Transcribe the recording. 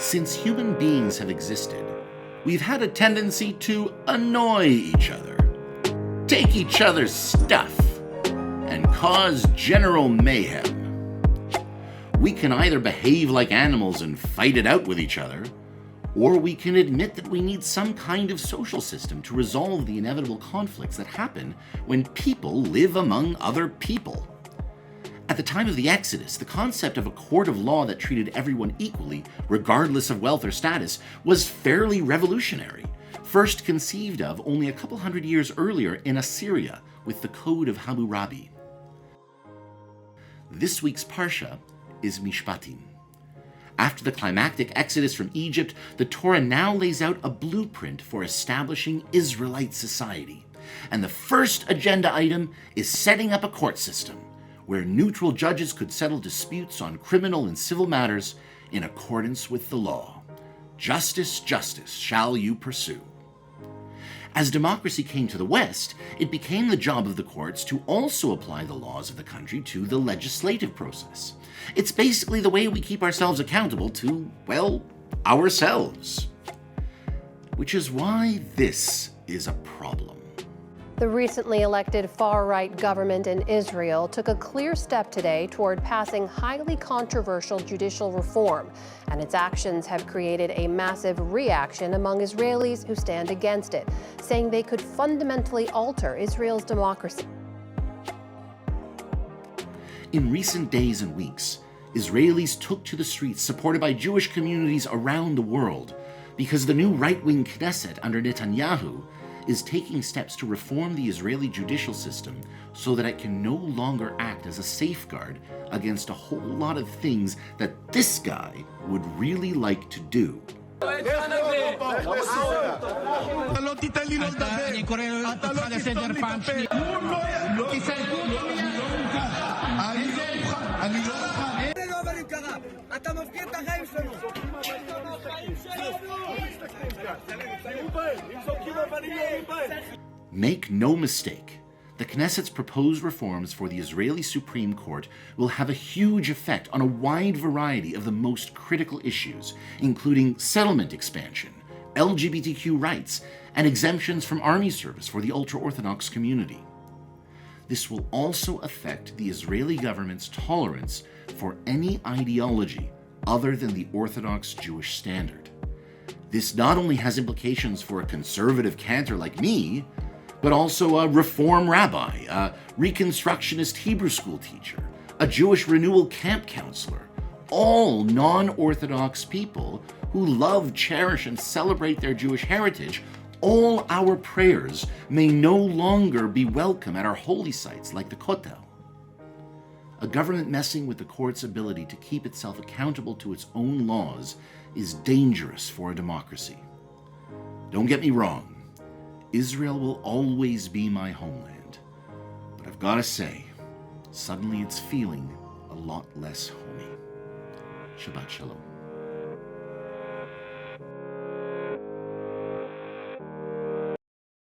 Since human beings have existed, we've had a tendency to annoy each other, take each other's stuff, and cause general mayhem. We can either behave like animals and fight it out with each other, or we can admit that we need some kind of social system to resolve the inevitable conflicts that happen when people live among other people. At the time of the Exodus, the concept of a court of law that treated everyone equally, regardless of wealth or status, was fairly revolutionary, first conceived of only a couple hundred years earlier in Assyria with the Code of Hammurabi. This week's Parsha is Mishpatim. After the climactic exodus from Egypt, the Torah now lays out a blueprint for establishing Israelite society. And the first agenda item is setting up a court system where neutral judges could settle disputes on criminal and civil matters in accordance with the law. Justice, justice shall you pursue. As democracy came to the West, it became the job of the courts to also apply the laws of the country to the legislative process. It's basically the way we keep ourselves accountable to, well, ourselves. Which is why this is a problem. The recently elected far-right government in Israel took a clear step today toward passing highly controversial judicial reform, and its actions have created a massive reaction among Israelis who stand against it, saying they could fundamentally alter Israel's democracy. In recent days and weeks, Israelis took to the streets supported by Jewish communities around the world because the new right-wing Knesset under Netanyahu is taking steps to reform the Israeli judicial system so that it can no longer act as a safeguard against a whole lot of things that this guy would really like to do. Make no mistake, the Knesset's proposed reforms for the Israeli Supreme Court will have a huge effect on a wide variety of the most critical issues, including settlement expansion, LGBTQ rights, and exemptions from army service for the ultra-Orthodox community. This will also affect the Israeli government's tolerance for any ideology other than the Orthodox Jewish standard. This not only has implications for a conservative cantor like me, but also a Reform rabbi, a Reconstructionist Hebrew school teacher, a Jewish renewal camp counselor, all non-Orthodox people who love, cherish, and celebrate their Jewish heritage. All our prayers may no longer be welcome at our holy sites like the Kotel. A government messing with the court's ability to keep itself accountable to its own laws is dangerous for a democracy. Don't get me wrong, Israel will always be my homeland. But I've got to say, suddenly it's feeling a lot less homey. Shabbat Shalom.